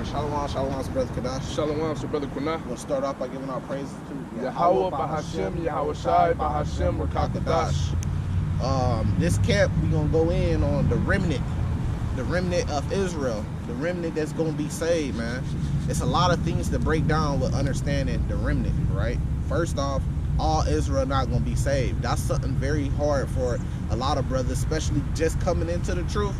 Shalom, shalom, Brother Kadash. Shalom to Brother Quina. We'll start off by giving our praises to Yahweh, Bahashem, Yahweh Shai, Bahashem, Rakakadash. This camp, we're going to go in on the remnant of Israel, the remnant that's going to be saved, man. It's a lot of things to break down with understanding the remnant, right? First off, all Israel not going to be saved. That's something very hard for a lot of brothers, especially just coming into the truth,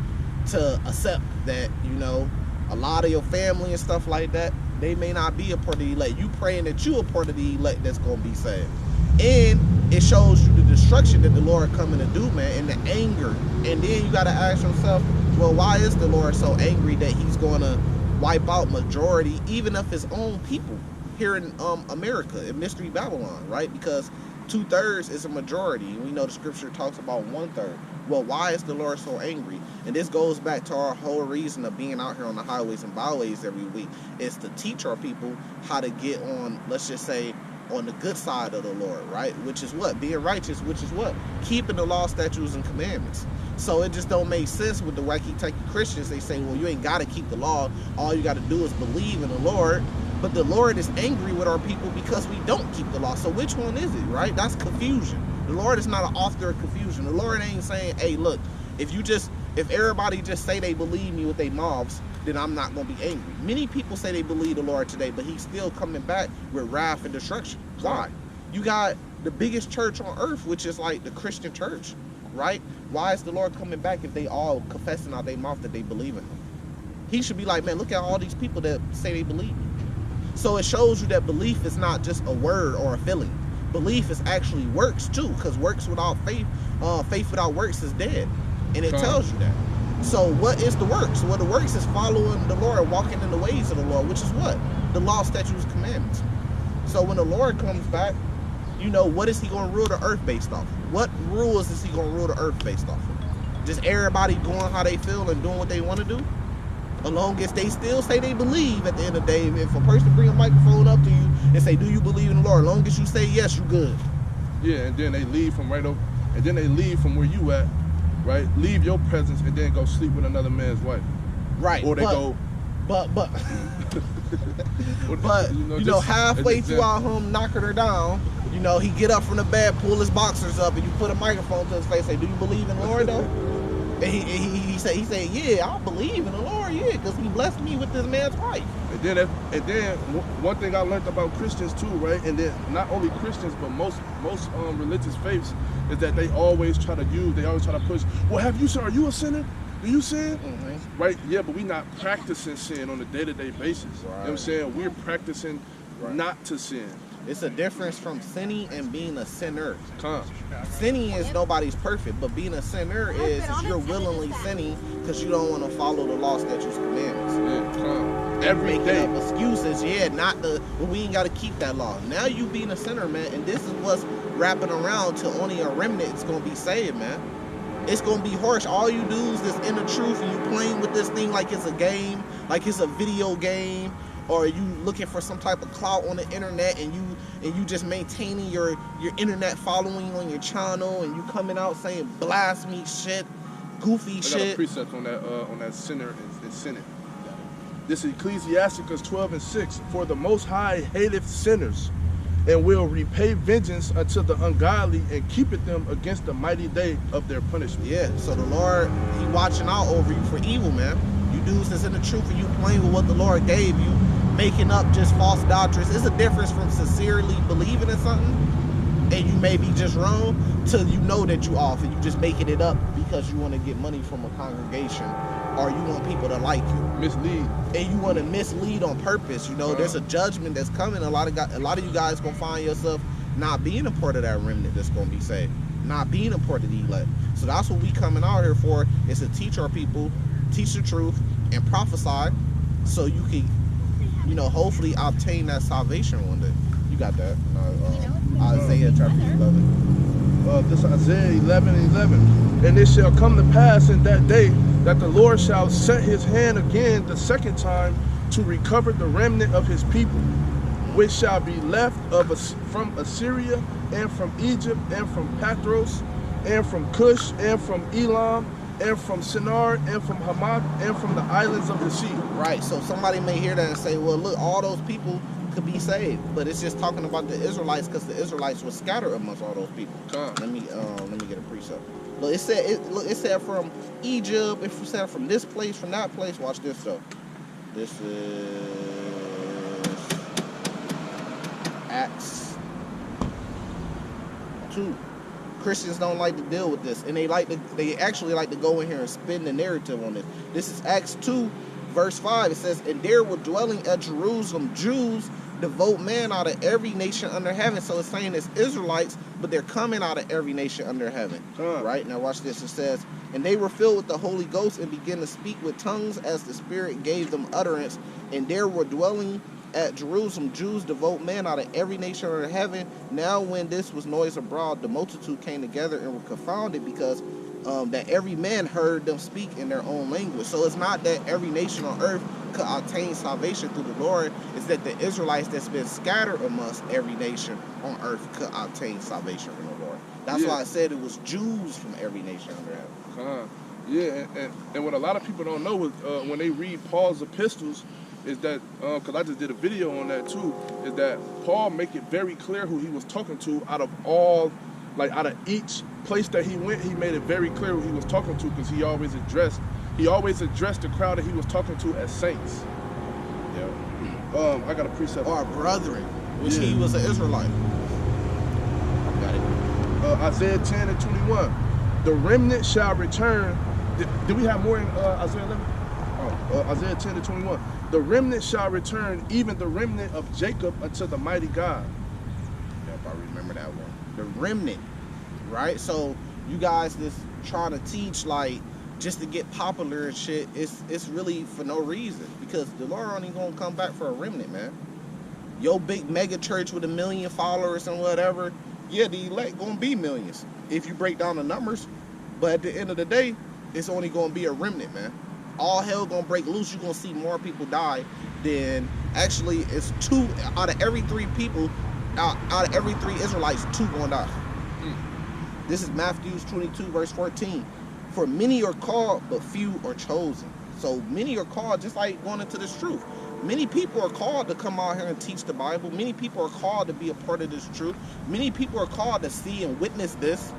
to accept that, you know, a lot of your family and stuff like that, they may not be a part of the elect. You praying that you a part of the elect that's going to be saved. And it shows you the destruction that the Lord coming to do, man, and the anger. And then you got to ask yourself, well, why is the Lord so angry that he's going to wipe out majority, even of his own people here in America, in Mystery Babylon, right? Because 2/3 is a majority. And we know the scripture talks about 1/3. Well, why is the Lord so angry? And this goes back to our whole reason of being out here on the highways and byways every week, is to teach our people how to get on, let's just say, on the good side of the Lord, right? Which is what? Being righteous, which is what? Keeping the law, statutes, and commandments. So it just don't make sense with the wacky-tacky Christians. They say, well, you ain't got to keep the law. All you got to do is believe in the Lord. But the Lord is angry with our people because we don't keep the law. So which one is it, right? That's confusion. The Lord is not an author of confusion. The Lord ain't saying, hey, look, if everybody just say they believe me with their mouths, then I'm not going to be angry. Many people say they believe the Lord today, but he's still coming back with wrath and destruction. Why? You got the biggest church on earth, which is like the Christian church, right? Why is the Lord coming back if they all confessing out their mouth that they believe in him? He should be like, man, look at all these people that say they believe me. So it shows you that belief is not just a word or a feeling. Belief is actually works too, because works without faith, faith without works is dead. And it tells you that. So what is the works? Well, the works is following the Lord, walking in the ways of the Lord, which is what? The law, statutes, commandments. So when the Lord comes back, you know, what is he going to rule the earth based off of? What rules is he going to rule the earth based off of? Just everybody going how they feel and doing what they want to do? As long as they still say they believe at the end of the day, if a person bring a microphone up to you and say, do you believe in the Lord? As long as you say yes, you good. Yeah, and then they leave from right over, and then they leave from where you at, right? Leave your presence and then go sleep with another man's wife. Right. Or they go. But you know, halfway throughout him knocking her down, you know, he get up from the bed, pull his boxers up, and you put a microphone to his face, say, do you believe in the Lord though? And he said, yeah, I believe in the Lord, yeah, because he blessed me with this man's wife. And then one thing I learned about Christians too, right? And then not only Christians, but most religious faiths, is that they always try to push, well, have you, are you a sinner? Do you sin? Mm-hmm. Right? Yeah, but we're not practicing sin on a day-to-day basis. Right. You know what I'm saying? We're practicing not to sin. It's a difference from sinning and being a sinner. Sinning is nobody's perfect, but being a sinner is you're willingly sinning because you don't want to follow the law, statutes, commandments. Yeah, every day. Up excuses, well, we ain't got to keep that law. Now you being a sinner, man, and this is what's wrapping around to only a remnant is going to be saved, man. It's going to be harsh. All you do is this inner truth, and you playing with this thing like it's a game, like it's a video game, or you looking for some type of clout on the internet, and you just maintaining your internet following on your channel, and you coming out saying blasphemy shit, goofy shit. I got a precept on that sinner and sinning. This is Ecclesiasticus 12:6. For the Most High hateth sinners, and will repay vengeance unto the ungodly, and keepeth them against the mighty day of their punishment. Yeah, so the Lord, he watching out over you for evil, man. You dudes that's in the truth, and you playing with what the Lord gave you, making up just false doctrines. It's a difference from sincerely believing in something, and you may be just wrong, till you know that you off, and you just making it up because you want to get money from a congregation, or you want people to like you. Mislead. And you want to mislead on purpose. You know, there's a judgment that's coming. A lot of you guys gonna find yourself not being a part of that remnant that's gonna be saved, not being a part of the elect. So that's what we coming out here for, is to teach our people, teach the truth, and prophesy, so you can, you know, hopefully obtain that salvation one day. You got that? Isaiah chapter 11. This Isaiah 11:11. And it shall come to pass in that day that the Lord shall set his hand again the second time to recover the remnant of his people, which shall be left from Assyria, and from Egypt, and from Pathros, and from Cush, and from Elam, and from Shinar, and from Hamath, and from the islands of the sea. Right. So somebody may hear that and say, well, look, all those people could be saved, but it's just talking about the Israelites because the Israelites were scattered amongst all those people. Let me get a precept. Look, it said from Egypt. It said from this place, from that place. Watch this though. This is Acts 2. Christians don't like to deal with this, and they actually like to go in here and spin the narrative on this. This is Acts 2, verse 5. It says, and there were dwelling at Jerusalem Jews, devout men out of every nation under heaven. So it's saying it's Israelites, but they're coming out of every nation under heaven. Right? Now watch this. It says, and they were filled with the Holy Ghost and began to speak with tongues as the Spirit gave them utterance. And there were dwelling at Jerusalem Jews, devout men out of every nation under heaven. Now when this was noised abroad, the multitude came together and were confounded, because that every man heard them speak in their own language. So it's not that every nation on earth could obtain salvation through the Lord. It's that the Israelites that's been scattered amongst every nation on earth could obtain salvation from the Lord. That's why I said it was Jews from every nation under heaven. Yeah, and what a lot of people don't know is when they read Paul's epistles, is that, because I just did a video on that too, is that Paul make it very clear who he was talking to out of each place that he went. He made it very clear who he was talking to, because he always addressed the crowd that he was talking to as saints. Yeah. I got a precept. Or brethren, which he was an Israelite. Got it. Isaiah 10 and 21. The remnant shall return. Did we have more in Isaiah 11? Isaiah 10 and 21. The remnant shall return, even the remnant of Jacob, unto the mighty God. Yep, I remember that one. The remnant, right? So you guys just trying to teach like just to get popular and shit. It's really for no reason, because the Lord only gonna come back for a remnant, man. Your big mega church with 1 million followers and whatever, yeah, the elect gonna be millions if you break down the numbers. But at the end of the day, it's only gonna be a remnant, man. All hell gonna break loose. You're gonna see more people die than actually. It's 2 out of every 3 people, out of every 3 Israelites, 2 gonna die. This is Matthew 22 verse 14. For many are called, but few are chosen. So many are called, just like going into this truth. Many people are called to come out here and teach the Bible. Many people are called to be a part of this truth. Many people are called to see and witness this.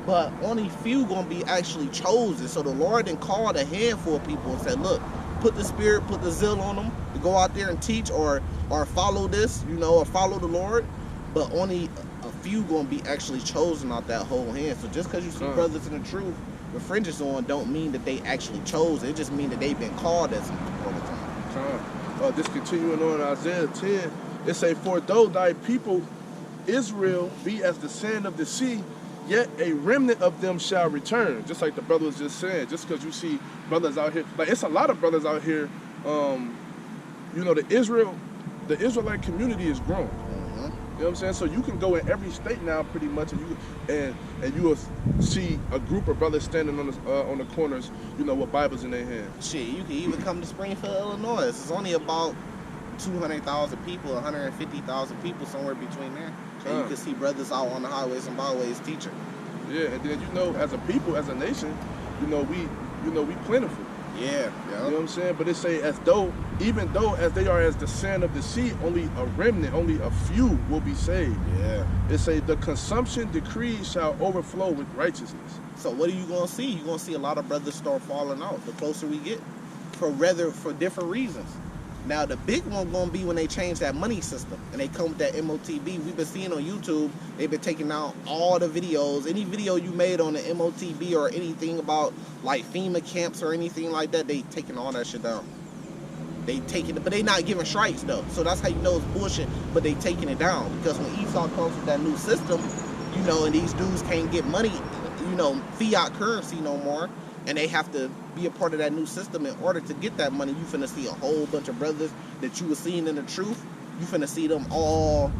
But only few gonna be actually chosen. So the Lord then called a handful of people and said, look, put the spirit, put the zeal on them to go out there and teach or follow this, or follow the Lord. But only a few gonna be actually chosen out that whole hand. So just because you see brothers in the truth with fringes on, don't mean that they actually chose. It just means that they've been called at some point in time. Just continuing on Isaiah 10, it say, for though thy people Israel be as the sand of the sea, yet a remnant of them shall return. Just like the brother was just saying, just because you see brothers out here, like it's a lot of brothers out here, the Israelite community is growing. You know what I'm saying? So you can go in every state now pretty much, and you will see a group of brothers standing on the corners, with Bibles in their hands. Shit, you can even come to Springfield, Illinois. It's only about 200,000 people, 150,000 people, somewhere between there. And you can see brothers out on the highways and byways teaching. Yeah, and then as a people, as a nation, we plentiful. Yeah. You know what I'm saying? But it say even though as they are as the sand of the sea, only a remnant, only a few will be saved. Yeah. It say the consumption decrees shall overflow with righteousness. So what are you gonna see? You're gonna see a lot of brothers start falling out the closer we get, for different reasons. Now the big one gonna be when they change that money system and they come with that MOTB. We've been seeing on YouTube, they've been taking out all the videos. Any video you made on the MOTB or anything about like FEMA camps or anything like that, they taking all that shit down. They taking it, but they not giving strikes though. So that's how you know it's bullshit, but they taking it down. Because when Esau comes with that new system, and these dudes can't get money, fiat currency no more, and they have to be a part of that new system in order to get that money, you finna see a whole bunch of brothers that you were seeing in the truth, you finna see them all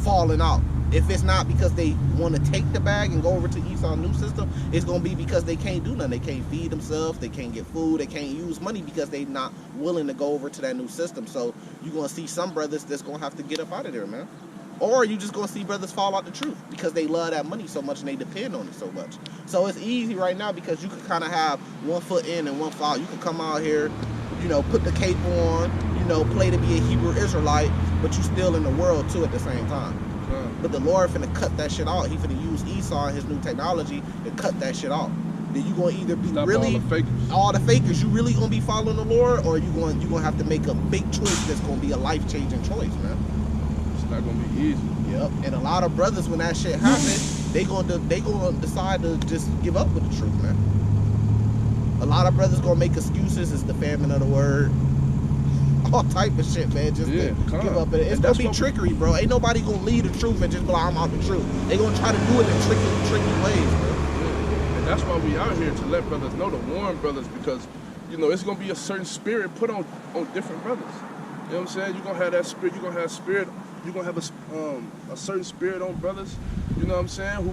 falling out. If it's not because they want to take the bag and go over to Esau's new system, it's going to be because they can't do nothing. They can't feed themselves, they can't get food, they can't use money because they're not willing to go over to that new system. So you're going to see some brothers that's going to have to get up out of there, man. or you just gonna see brothers fall out the truth because they love that money so much and they depend on it so much. So it's easy right now because you can kind of have one foot in and one foot out. You can come out here, you know, put the cape on, you know, play to be a Hebrew Israelite, but you still in the world too at the same time. But the Lord finna cut that shit out. He finna use Esau and his new technology to cut that shit out. Then you gonna either be Stop really all the fakers. You really gonna be following the Lord, or you gonna have to make a big choice that's gonna be a life-changing choice, man. It's not gonna be easy. Yep. And a lot of brothers, when that shit happens, they gonna decide to just give up with the truth, man. A lot of brothers gonna make excuses. It's the famine of the word. All type of shit, man. Just to give up. It's gonna be trickery, bro. Ain't nobody gonna lead the truth and just be like, I'm out the truth. They gonna try to do it in tricky ways, bro. And that's why we out here, to let brothers know, to warn brothers, because you know it's gonna be a certain spirit put on different brothers. You know what I'm saying? You're gonna have that spirit. You're gonna have spirit. You're gonna have a certain spirit on brothers. You know what I'm saying? Who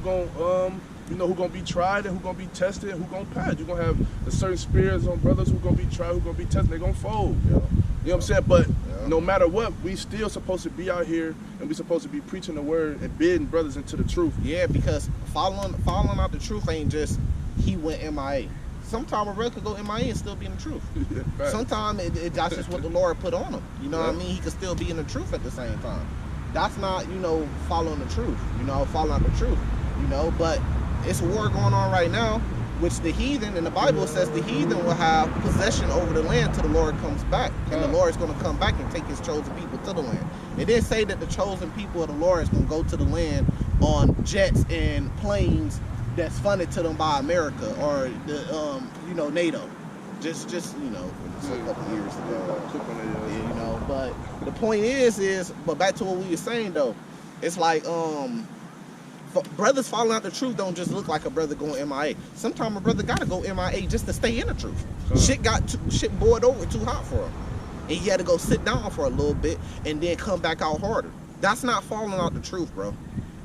gonna be tried and who gonna be tested and who gonna pass. You're gonna have a certain spirits on brothers who gonna be tried, who gonna be tested. They gonna fold. Yeah. You know what I'm saying? But no matter what, we still supposed to be out here and we supposed to be preaching the word and bidding brothers into the truth. Yeah, because following out the truth ain't just he went MIA. Sometimes a brother could go MIA and still be in the truth. Right. Sometimes that's just what the Lord put on him. You know what I mean? He could still be in the truth at the same time. That's not, you know, following the truth. You know, following out the truth. You know, but it's a war going on right now, which the heathen, and the Bible says the heathen will have possession over the land till the Lord comes back. And the Lord is going to come back and take his chosen people to the land. It didn't say that the chosen people of the Lord is going to go to the land on jets and planes that's funded to them by America or the you know, NATO. Just you know, a couple years ago. Yeah, you know, but the point is but back to what we were saying though, it's like brothers following out the truth don't just look like a brother going MIA. Sometimes a brother gotta go MIA just to stay in the truth. Shit boiled over too hot for him, and he had to go sit down for a little bit and then come back out harder. That's not following out the truth, bro.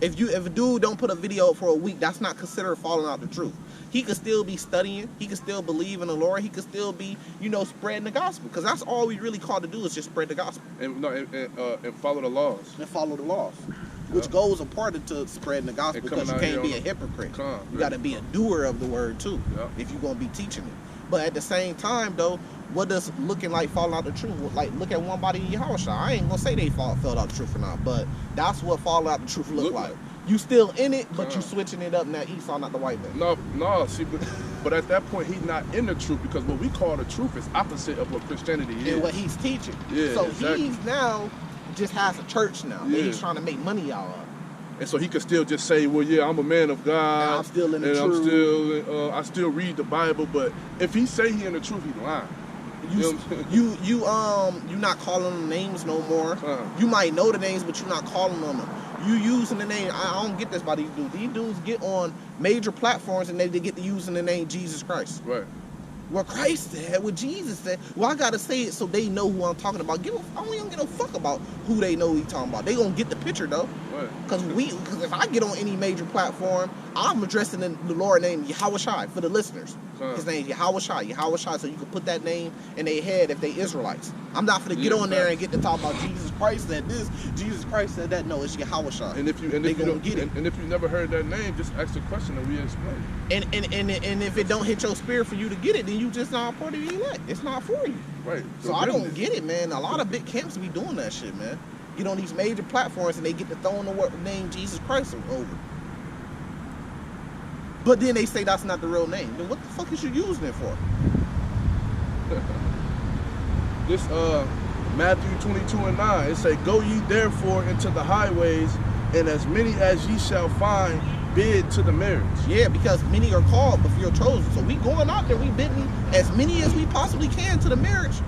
If a dude don't put a video up for a week, that's not considered following out the truth. He could still be studying. He could still believe in the Lord. He could still be, you know, spreading the gospel. Because that's all we really called to do is just spread the gospel. And follow the laws. And follow the laws. Which goes a part into spreading the gospel, because you can't be a hypocrite. You got to be a doer of the word too, if you're going to be teaching it. But at the same time, though, what does looking like falling out the truth? Like, look at one body in Yahushua. I ain't going to say they fell out the truth or not, but that's what falling out the truth look like. You still in it, but you switching it up now. Esau, not the white man. No. See, but at that point, he's not in the truth, because what we call the truth is opposite of what Christianity is. And what he's teaching. Yeah, so exactly. He's now just has a church now that he's trying to make money out of. And so he could still just say, well, yeah, I'm a man of God. And I'm still in the truth. I still read the Bible. But if he say he in the truth, he's lying. You not calling them names no more. You might know the names, but you're not calling them. You using the name. I don't get this by these dudes. These dudes get on major platforms and they get to using the name Jesus Christ. Right. What Christ said, what Jesus said. Well, I gotta say it so they know who I'm talking about. I don't give a fuck about who they know he talking about. They gonna get the picture though. Right. Because if I get on any major platform, I'm addressing the Lord named Yahushua for the listeners. His name is Yahushua, so you can put that name in their head if they Israelites. I'm not gonna get on there and get to talk about Jesus Christ said this, Jesus Christ said that. No, it's Yahushua. And if you never heard that name, just ask the question and we explain. And if it don't hit your spirit for you to get it, then you just not a part of the elect. It's not for you. Right. So I don't get it, man. A lot of big camps be doing that shit, man. Get on these major platforms and they get to throwing the name Jesus Christ over. But then they say that's not the real name. Then what the fuck is you using it for? This Matthew 22:9, it say, go ye therefore into the highways, and as many as ye shall find, bid to the marriage. Yeah, because many are called, but few are chosen. So we going out there, we bidding as many as we possibly can to the marriage.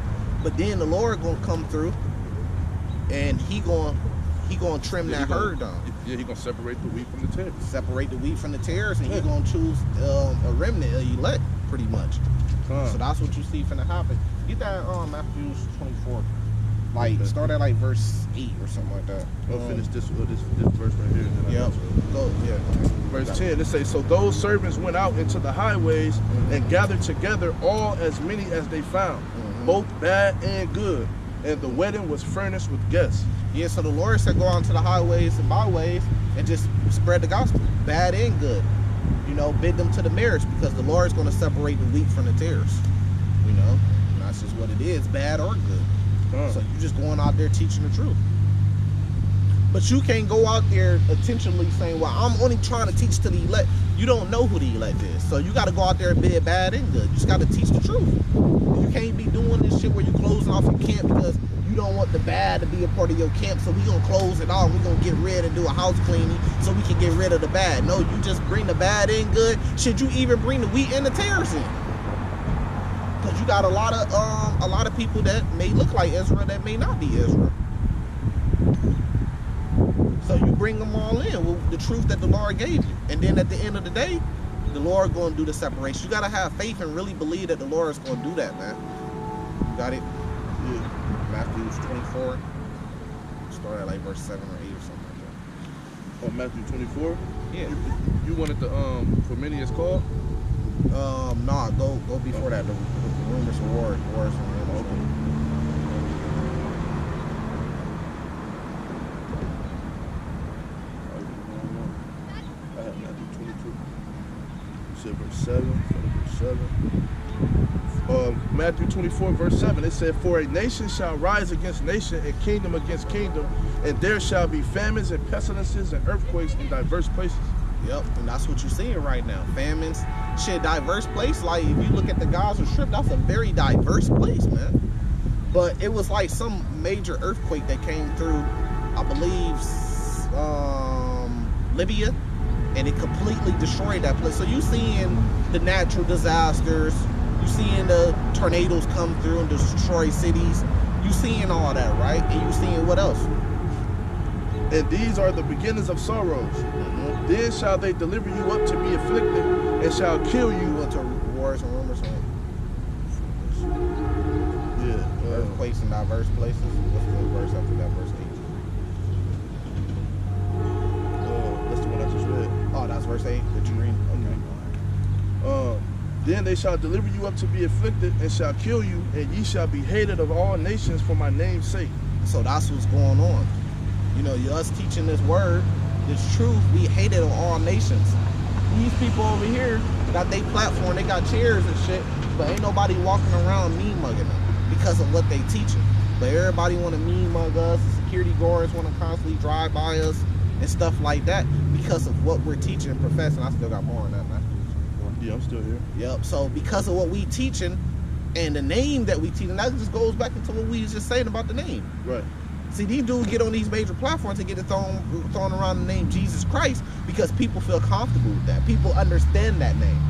But then the Lord gonna come through, and he gonna trim that herd down. Yeah, he gonna separate the wheat from the tares. Separate the wheat from the tares, and he gonna choose a remnant, elect, pretty much. So that's what you see finna happen. Get that Matthew 24. Like start at like verse 8 or something like that. We'll finish this verse right here. Yep. Verse 10, it says, so those servants went out into the highways and gathered together all as many as they found, both bad and good. and the wedding was furnished with guests. Yeah, so the Lord said go out to the highways and byways and just spread the gospel, bad and good. You know, bid them to the marriage, because the Lord's going to separate the wheat from the tares. You know, and that's just what it is, bad or good. So you just going out there teaching the truth. But you can't go out there intentionally saying, well, I'm only trying to teach to the elect. You don't know who the elect is. So you got to go out there and bid bad and good. You just got to teach the truth. You can't be doing this shit where you're closing off your camp because you don't want the bad to be a part of your camp. So we going to close it off. We're going to get rid and do a house cleaning so we can get rid of the bad. No, you just bring the bad in good. Should you even bring the wheat and the tares in? Because you got a lot of people that may look like Israel that may not be Israel. So you bring them all in with the truth that the Lord gave you. And then at the end of the day, the Lord going to do the separation. You got to have faith and really believe that the Lord is going to do that, man. You got it? Yeah. Matthew 24. Start at like verse 7 or 8 or something like that. Oh, Matthew 24? Yeah. You wanted the, for many is called? Nah, go before that. The rumors of wars and rumors. Okay. I have Matthew 22. You said verse 7. Verse 7. Matthew 24, verse 7. It said, for a nation shall rise against nation, and kingdom against kingdom, and there shall be famines and pestilences and earthquakes in diverse places. Yep, and that's what you're seeing right now. Famines, shit, diverse place. Like, if you look at the Gaza Strip, that's a very diverse place, man. But it was like some major earthquake that came through, I believe, Libya, and it completely destroyed that place. So you seeing the natural disasters, you seeing the tornadoes come through and destroy cities, you seeing all that, right? And you seeing what else? And these are the beginnings of sorrows. Then shall they deliver you up to be afflicted, and shall kill you. You went to wars and rumors and earthquakes in diverse places. What's the verse after that? Verse 8. That's the one I just read. Oh, that's verse 8 that you read? Okay. Then they shall deliver you up to be afflicted, and shall kill you, and ye shall be hated of all nations for my name's sake. So that's what's going on. You know, us teaching this word, this truth, we hated of all nations. These people over here got their platform, they got chairs and shit, but ain't nobody walking around mean mugging them because of what they teaching. But everybody want to mean mug us. Security guards want to constantly drive by us and stuff like that because of what we're teaching and professing. I still got more on that, man. Yeah, I'm still here. Yep. So because of what we teaching and the name that we teaching, that just goes back into what we was just saying about the name. Right. See, these dudes get on these major platforms and get it thrown around the name Jesus Christ because people feel comfortable with that. People understand that name.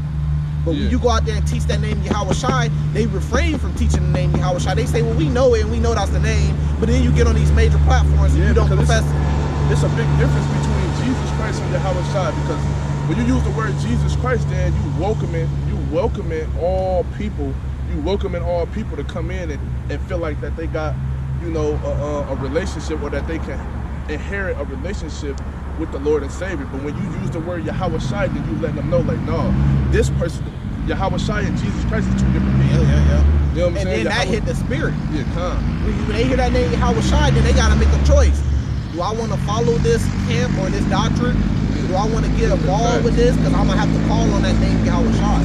But when you go out there and teach that name Yahweh Shai, they refrain from teaching the name Yahweh Shai. They say, well, we know it and we know that's the name. But then you get on these major platforms and you don't profess it. It's a big difference between Jesus Christ and Yahweh Shai, because when you use the word Jesus Christ, then you welcoming all people. You welcoming all people to come in and feel like that they got, you know, a relationship, or that they can inherit a relationship with the Lord and Savior. But when you use the word Yahweh Shai, then you let them know, like, no, this person, Yahweh Shai and Jesus Christ are two different people. Yeah. You know what I'm saying? And then that hit the spirit. Yeah, come. When they hear that name Yahweh Shai, then they got to make a choice. Do I want to follow this camp or this doctrine? Do I want to get involved with this? Because I'm going to have to call on that name Yahweh Shai.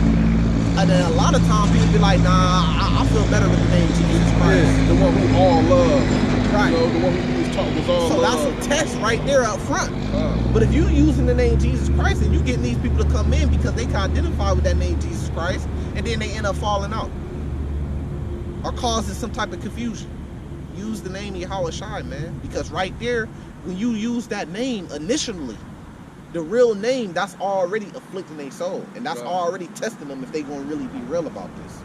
And then a lot of times people be like, nah, I feel better with the name Jesus Christ. Yeah, the one who all love. Right. You know, the one who was taught was all so love. So that's a test right there up front. But if you using the name Jesus Christ and you getting these people to come in because they can identify with that name Jesus Christ, and then they end up falling out or causing some type of confusion, use the name Yahweh Shai, man. Because right there, when you use that name initially, the real name, that's already afflicting their soul. And that's already testing them if they going to really be real about this.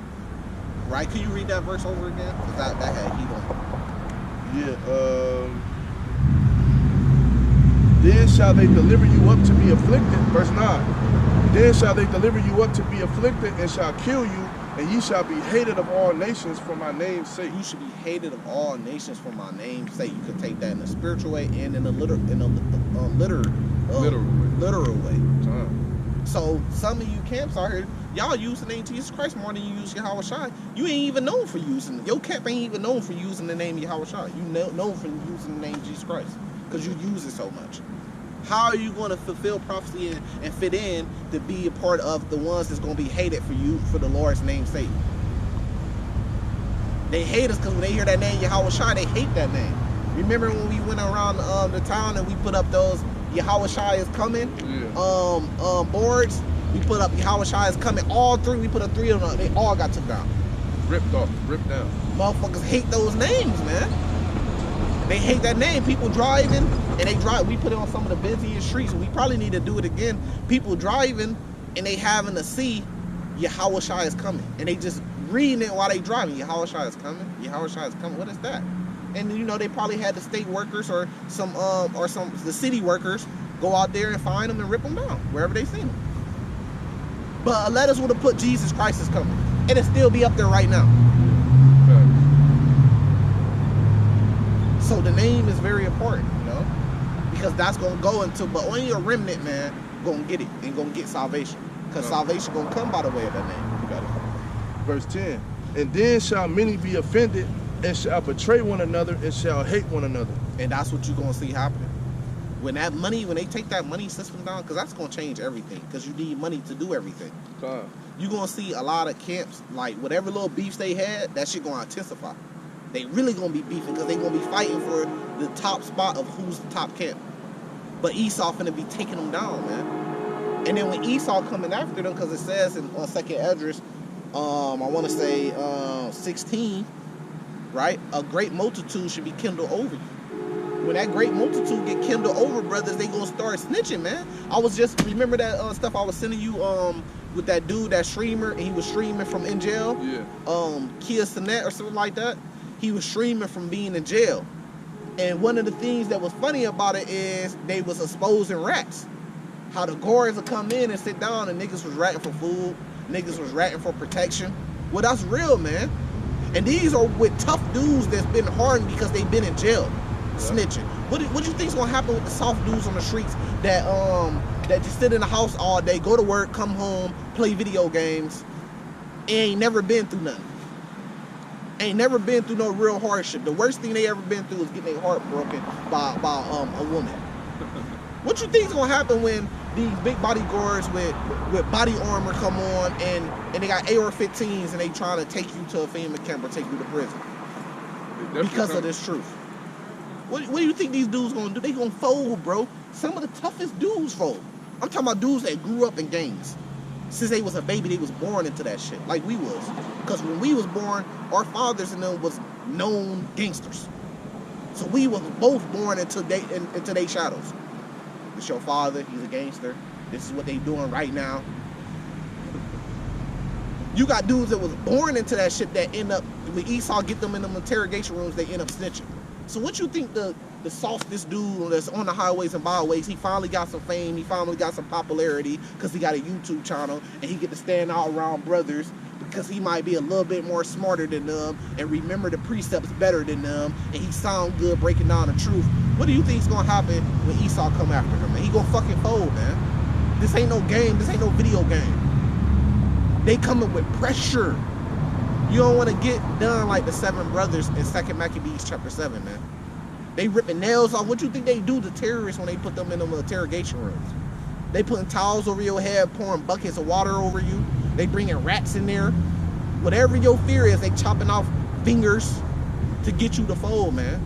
Right? Can you read that verse over again? Because that had heat on it. Yeah. Then shall they deliver you up to be afflicted. Verse 9. Then shall they deliver you up to be afflicted, and shall kill you, and ye shall be hated of all nations for my name's sake. You should be hated of all nations for my name's sake. You can take that in a spiritual way and in a literal way. So some of you camps out here, y'all use the name Jesus Christ more than you use Yahweh Shai. You ain't even known for using it. Your camp ain't even known for using the name Yahweh Shai. You known for using the name Jesus Christ because you use it so much. How are you going to fulfill prophecy and fit in to be a part of the ones that's going to be hated for you for the Lord's name's sake? They hate us because when they hear that name Yahweh Shai, they hate that name. Remember when we went around the town and we put up those Yahweh Shai is coming boards? We put up Yahweh Shai is coming. All three, we put up 3 of them. They all got took down. Ripped off, ripped down. Motherfuckers hate those names, man. They hate that name. People driving and they drive. We put it on some of the busiest streets, and we probably need to do it again. People driving and they having to see Yahweh Shai is coming, and they just reading it while they driving. Yahweh Shai is coming. Yahweh Shai is coming. What is that? And you know they probably had the state workers or the city workers go out there and find them and rip them down wherever they seen them. But letters would have put Jesus Christ is coming, and it'd still be up there right now. So the name is very important, you know, because that's gonna go into. But only a remnant, man, gonna get it and gonna get salvation, because salvation gonna come by the way of that name. You got it. Verse 10. And then shall many be offended, and shall betray one another, and shall hate one another. And that's what you're gonna see happening. When that money, when they take that money system down, because that's gonna change everything. Because you need money to do everything. You're gonna see a lot of camps, like whatever little beefs they had, that shit gonna intensify. They really gonna be beefing because they gonna be fighting for the top spot of who's the top camp. But Esau finna be taking them down, man. And then when Esau coming after them, because it says in 2nd Esdras, I want to say 16, right? A great multitude should be kindled over you. When that great multitude get kindled over, brothers, they gonna start snitching, man. I was just, remember that stuff I was sending you with that dude, that streamer, and he was streaming from in jail? Yeah. Kia Sinet or something like that. He was streaming from being in jail. And one of the things that was funny about it is they was exposing rats. How the guards would come in and sit down and niggas was ratting for food. Niggas was ratting for protection. Well, that's real, man. And these are with tough dudes that's been hardened because they've been in jail, snitching. What do you think's gonna happen with the soft dudes on the streets that just sit in the house all day, go to work, come home, play video games, and ain't never been through nothing? Ain't never been through no real hardship. The worst thing they ever been through is getting their heart broken by a woman. What you think's gonna happen when these big bodyguards with body armor come on and they got AR-15s and they trying to take you to a FEMA camp or take you to prison because of this truth? What do you think these dudes gonna do? They gonna fold, bro. Some of the toughest dudes fold. I'm talking about dudes that grew up in gangs. Since they was a baby, they was born into that shit, like we was. Because when we was born, our fathers and them was known gangsters. So we was both born into their shadows. It's your father, he's a gangster. This is what they doing right now. You got dudes that was born into that shit that end up, when Esau get them in them interrogation rooms, they end up snitching. So what you think the softest dude that's on the highways and byways, he finally got some fame, he finally got some popularity because he got a YouTube channel and he get to stand out around brothers because he might be a little bit more smarter than them and remember the precepts better than them and he sound good breaking down the truth. What do you think's gonna happen when Esau come after him? And he gonna fucking fold, man. This ain't no game, this ain't no video game. They coming with pressure. You don't want to get done like the 7 brothers in 2nd Maccabees chapter 7, man. They ripping nails off. What you think they do to terrorists when they put them in them interrogation rooms? They putting towels over your head, pouring buckets of water over you. They bringing rats in there. Whatever your fear is, they chopping off fingers to get you to fold, man.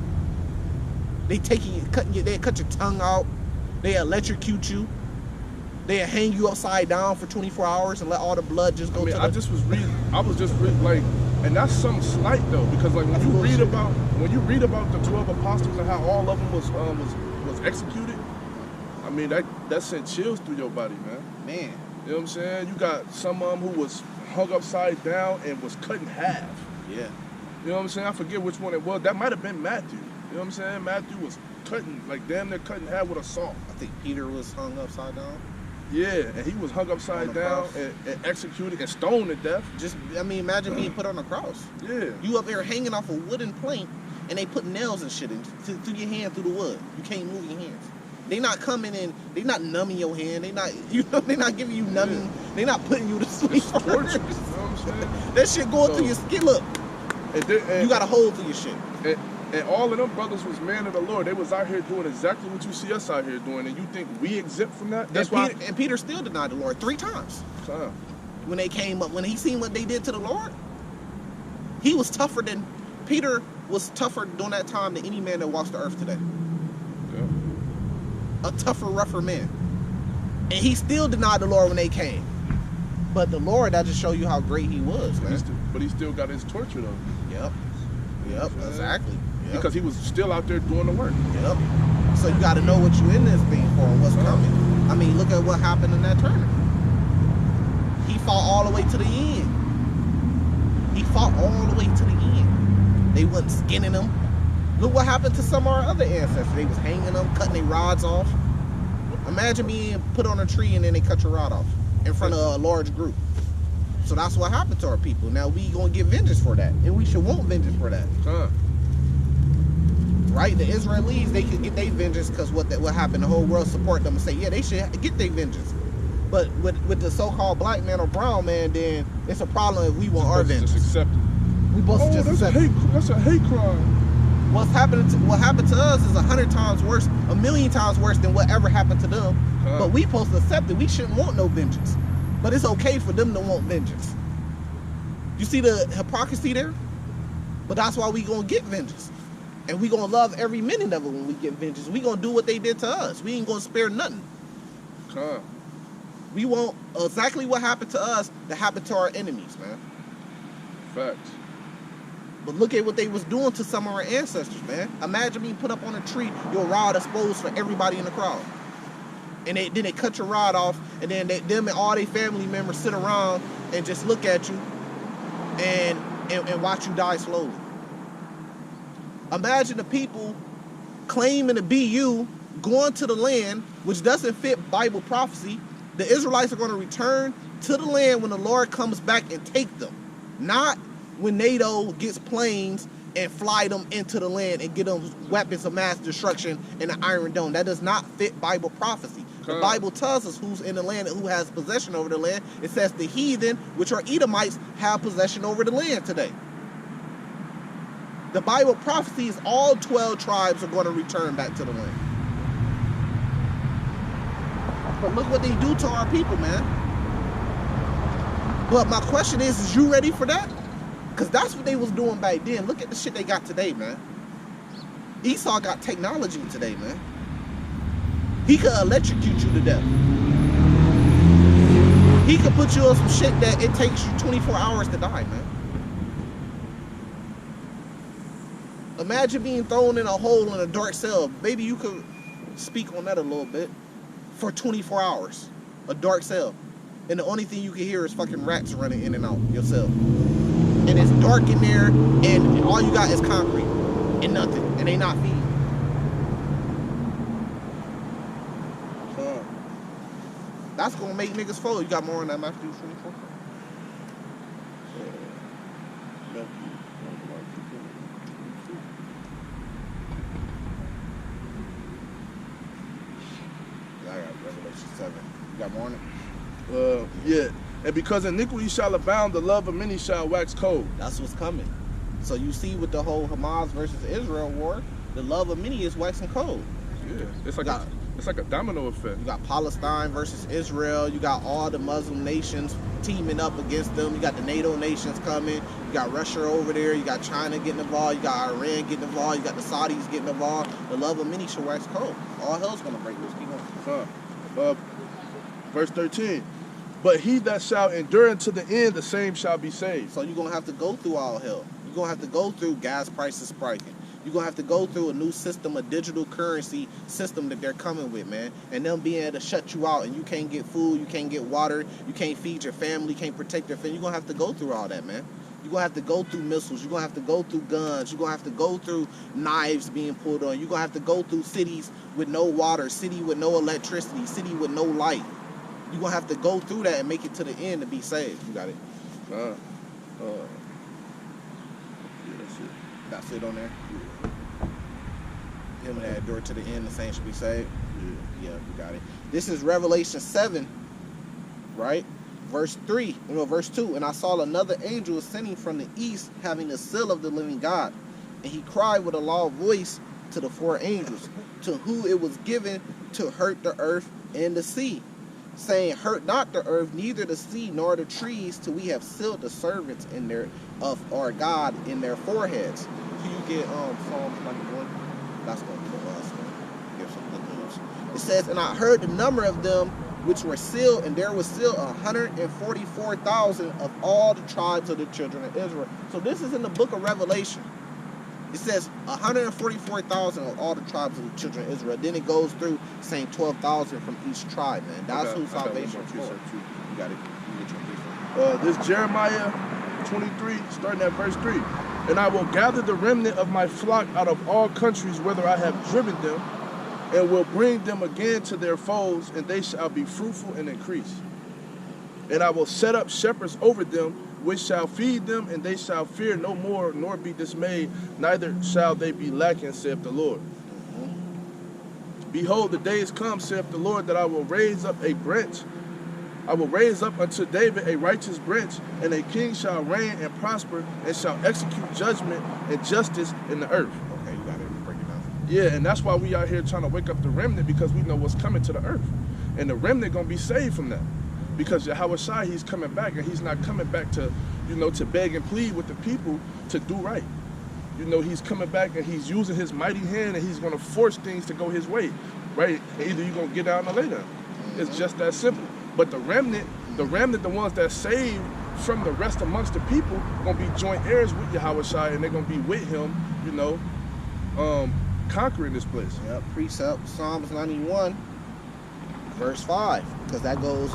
They they cut your tongue out. They electrocute you. They hang you upside down for 24 hours and let all the blood just go to I was just reading, like, and that's something slight though, because like when you read about the 12 apostles and how all of them was executed, I mean that sent chills through your body, man. Man. You know what I'm saying? You got some of them who was hung upside down and was cut in half. Yeah. You know what I'm saying? I forget which one it was. That might have been Matthew. You know what I'm saying? Matthew was cutting, like damn near cut in half with a saw. I think Peter was hung upside down. Yeah, and he was hung upside down and executed and stoned to death. Just, I mean, imagine being put on a cross. Yeah. You up there hanging off a wooden plank, and they put nails and shit in through your hand, through the wood. You can't move your hands. They not coming in. They not numbing your hand. They not, you know, they not giving you numbing. Yeah. They not putting you to sleep. It's torture. You know what I'm saying? That shit going through your skin. Look, you got a hole through your shit. And all of them brothers was man of the Lord. They was out here doing exactly what you see us out here doing. And you think we exempt from that? That's why. And Peter still denied the Lord 3 times. When they came up, when he seen what they did to the Lord, he was tougher than, Peter was tougher during that time than any man that walks the earth today. Yeah. A tougher, rougher man. And he still denied the Lord when they came. But the Lord, that just show you how great he was, man. But he still got his torture though. Yep. Yep, exactly. Yep. Because he was still out there doing the work. Yep. So you got to know what you in this thing for and what's coming. I mean, look at what happened in that tournament. He fought all the way to the end. He fought all the way to the end. They wasn't skinning him. Look what happened to some of our other ancestors. They was hanging them, cutting their rods off. Imagine being put on a tree and then they cut your rod off in front of a large group. So that's what happened to our people. Now we gonna get vengeance for that, and we should want vengeance for that. Right? The Israelis, they could get their vengeance because what happened. The whole world support them and say, yeah, they should get their vengeance. But with the so-called black man or brown man, then it's a problem if we want our vengeance. Just accept it. We supposed to just accept it. That's a hate crime. What happened to us is 100 times worse, 1,000,000 times worse than whatever happened to them. But we supposed to accept it. We shouldn't want no vengeance. But it's okay for them to want vengeance. You see the hypocrisy there? But that's why we gonna get vengeance. And we gonna love every minute of it when we get vengeance. We gonna do what they did to us. We ain't gonna spare nothing. We want exactly what happened to us to happen to our enemies, man. Facts. But look at what they was doing to some of our ancestors, man. Imagine being put up on a tree, your rod exposed for everybody in the crowd. And then they cut your rod off, and then them and all their family members sit around and just look at you and watch you die slowly. Imagine the people claiming to be you, going to the land, which doesn't fit Bible prophecy. The Israelites are going to return to the land when the Lord comes back and take them. Not when NATO gets planes and fly them into the land and get them weapons of mass destruction in the Iron Dome. That does not fit Bible prophecy. The Bible tells us who's in the land and who has possession over the land. It says the heathen, which are Edomites, have possession over the land today. The Bible prophecy is all 12 tribes are going to return back to the land. But look what they do to our people, man. But my question is you ready for that? Because that's what they was doing back then. Look at the shit they got today, man. Esau got technology today, man. He could electrocute you to death. He could put you on some shit that it takes you 24 hours to die, man. Imagine being thrown in a hole in a dark cell. Maybe you could speak on that a little bit. For 24 hours. A dark cell. And the only thing you can hear is fucking rats running in and out your cell. And it's dark in there, and all you got is concrete. And nothing. And they not feeding. That's gonna make niggas fold. You got more on that Matthew 24? I got Revelation 7. You got more on it? Yeah. And because iniquity shall abound, the love of many shall wax cold. That's what's coming. So you see with the whole Hamas versus Israel war, the love of many is waxing cold. Yeah. It's like a domino effect. You got Palestine versus Israel. You got all the Muslim nations teaming up against them. You got the NATO nations coming. You got Russia over there. You got China getting involved. You got Iran getting involved. You got the Saudis getting involved. The love of many shall wax cold. All hell's gonna break loose. Keep on. Verse 13. But he that shall endure unto the end, the same shall be saved. So you're gonna have to go through all hell. You're gonna have to go through gas prices spiking. You're going to have to go through a new system, a digital currency system that they're coming with, man. And them being able to shut you out, and you can't get food, you can't get water, you can't feed your family, you can't protect your family. You're going to have to go through all that, man. You're going to have to go through missiles. You're going to have to go through guns. You're going to have to go through knives being pulled on. You're going to have to go through cities with no water, city with no electricity, city with no light. You're going to have to go through that and make it to the end to be saved. You got it? Yeah, that's it. That's it on there? Him that endure to the end, the saints should be saved. Yeah, you got it. This is Revelation 7, right? Verse 2. And I saw another angel ascending from the east, having the seal of the living God. And he cried with a loud voice to the four angels, to whom it was given to hurt the earth and the sea, saying, hurt not the earth, neither the sea nor the trees, till we have sealed the servants in their of our God in their foreheads. So you get Psalms 91. That's going to be the last one. Give some good news. It says, and I heard the number of them which were sealed, and there was sealed 144,000 of all the tribes of the children of Israel. So this is in the book of Revelation. It says 144,000 of all the tribes of the children of Israel. Then it goes through saying 12,000 from each tribe, man. That's who salvation is for. You got it. This Jeremiah 23, starting at verse 3. And I will gather the remnant of my flock out of all countries whither I have driven them, and will bring them again to their folds, and they shall be fruitful and increase. And I will set up shepherds over them, which shall feed them, and they shall fear no more, nor be dismayed, neither shall they be lacking, saith the Lord. Behold, the days come, saith the Lord, that I will raise up a branch. I will raise up unto David a righteous branch, and a king shall reign and prosper, and shall execute judgment and justice in the earth. Okay, you got it. Break it down. Yeah, and that's why we out here trying to wake up the remnant, because we know what's coming to the earth. And the remnant going to be saved from that. Because Yahweh Shai, he's coming back, and he's not coming back to, to beg and plead with the people to do right. He's coming back, and he's using his mighty hand, and he's going to force things to go his way, right? And either you're going to get down or lay down. It's just that simple. But the remnant, the ones that saved from the rest amongst the people, going to be joint heirs with Yahweh Shai, and they're going to be with him, conquering this place. Yep, precept, Psalms 91, verse 5, because that goes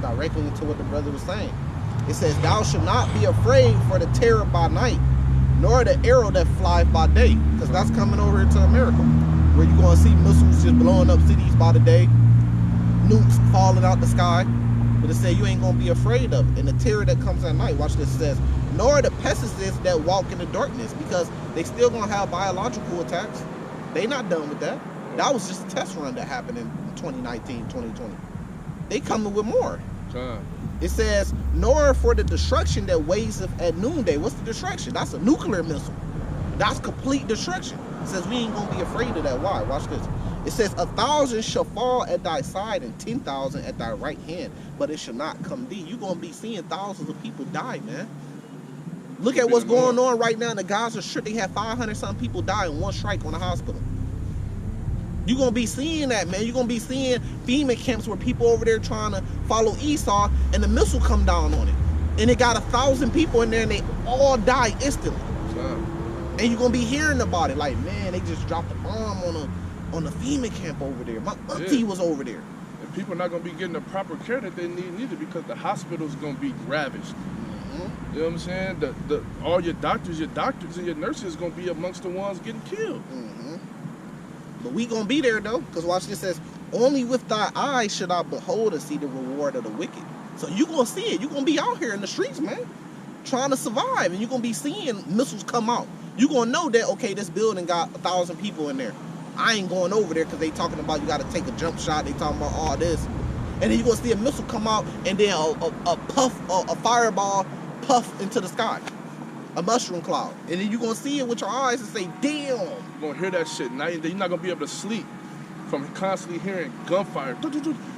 directly into what the brother was saying. It says, thou shalt not be afraid for the terror by night, nor the arrow that flies by day, because that's coming over here to America, where you're going to see missiles just blowing up cities by the day, nukes falling out the sky. But it said you ain't going to be afraid of it. And the terror that comes at night, watch this, says, nor the pestilence that walk in the darkness, because they still going to have biological attacks. They not done with that. That was just a test run that happened in 2019, 2020. They coming with more. It says, nor for the destruction that wasteth at noonday. What's the destruction? That's a nuclear missile. That's complete destruction. It says we ain't going to be afraid of that. Why? Watch this. It says, 1,000 shall fall at thy side, and 10,000 at thy right hand, but it shall not come thee. You're going to be seeing thousands of people die, man. Look at what's going on right now in the Gaza Strip. They have 500-something people die in one strike on the hospital. You're going to be seeing that, man. You're going to be seeing FEMA camps where people over there trying to follow Esau, and the missile come down on it. And it got 1,000 people in there, and they all die instantly. And you're going to be hearing about it. Like, man, they just dropped a bomb on the FEMA camp over there. My auntie was over there. And people are not going to be getting the proper care that they need neither, because the hospital's going to be ravaged. You know what I'm saying? All your doctors and your nurses going to be amongst the ones getting killed. But we going to be there, though, because watch this, says, only with thy eyes should I behold and see the reward of the wicked. So you going to see it. You're going to be out here in the streets, man, trying to survive, and you're going to be seeing missiles come out. You're going to know that, okay, this building got 1,000 people in there. I ain't going over there because they talking about you got to take a jump shot. They talking about all this. And then you're going to see a missile come out, and then a fireball puff into the sky. A mushroom cloud. And then you're going to see it with your eyes and say, damn. You're going to hear that shit. Now you're not going to be able to sleep from constantly hearing gunfire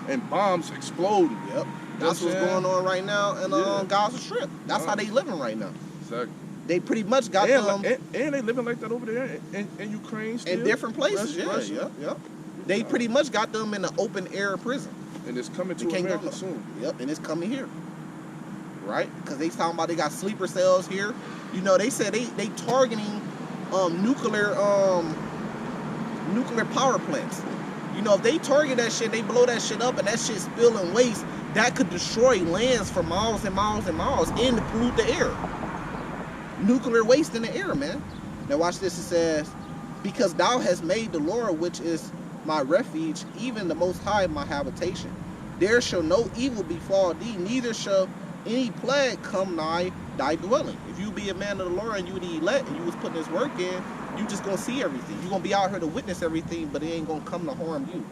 and bombs exploding. Yep. That's what's going on right now in Gaza Strip. That's how they living right now. Exactly. They pretty much got them. And they living like that over there in Ukraine still. In different places, Russia. Yeah. They pretty much got them in an open air prison. And it's coming to America soon. Yep, and it's coming here. Right? Because they talking about they got sleeper cells here. They said they targeting nuclear power plants. If they target that shit, they blow that shit up, and that shit spill and waste, that could destroy lands for miles and miles and miles and pollute the air. Nuclear waste in the air, man. Now watch this. It says, because thou hast made the Lord, which is my refuge, even the Most High my habitation. There shall no evil befall thee, neither shall any plague come nigh thy dwelling. If you be a man of the Lord and you the elect and you was putting this work in, you just gonna see everything. You're gonna be out here to witness everything, but it ain't gonna come to harm you.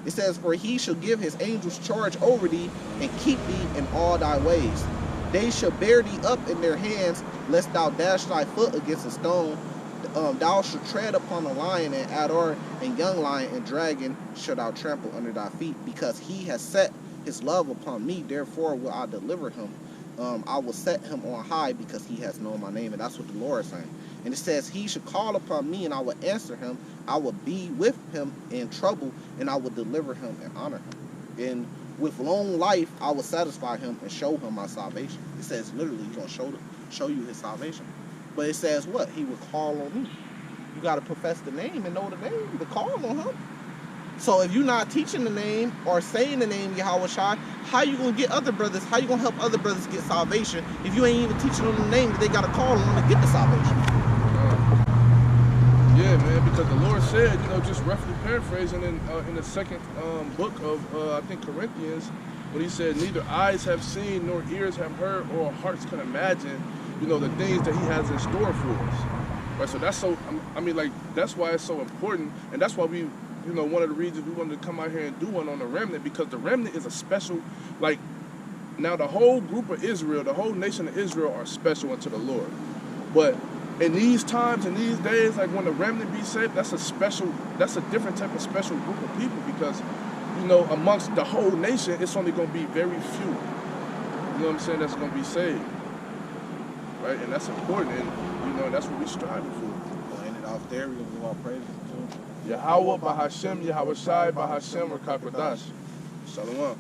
It says, for he shall give his angels charge over thee, and keep thee in all thy ways. They shall bear thee up in their hands, lest thou dash thy foot against a stone. Thou shalt tread upon a lion and adder, and young lion and dragon shalt thou trample under thy feet. Because he has set his love upon me, therefore will I deliver him. I will set him on high, because he has known my name. And that's what the Lord is saying. And it says, he shall call upon me, and I will answer him. I will be with him in trouble, and I will deliver him and honor him. And with long life, I will satisfy him and show him my salvation. It says literally, he's going to show you his salvation. But it says what? He will call on me. You got to profess the name and know the name to call on him. So if you're not teaching the name or saying the name Yahweh Shai, how you going to get other brothers? How you going to help other brothers get salvation if you ain't even teaching them the name that they got to call on to get the salvation? Yeah, man, because the Lord said, you know, just roughly paraphrasing in the second book of, I think, Corinthians, when he said, neither eyes have seen nor ears have heard or hearts can imagine, you know, the things that he has in store for us. Right, so that's so, I mean, like, that's why it's so important, and that's why we, you know, one of the reasons we wanted to come out here and do one on the Remnant, because the Remnant is a special, like, now the whole group of Israel, the whole nation of Israel are special unto the Lord. But in these times, in these days, like when the Remnant be saved, that's a different type of special group of people, because, you know, amongst the whole nation, it's only going to be very few, you know what I'm saying, that's going to be saved. Right, and that's important, and, you know, that's what we striving for. We'll end it off there. We're going to give our praises to Yahweh, Bahashem, Yahweh Shai, Bahashem, or Kakwadash. Shalom.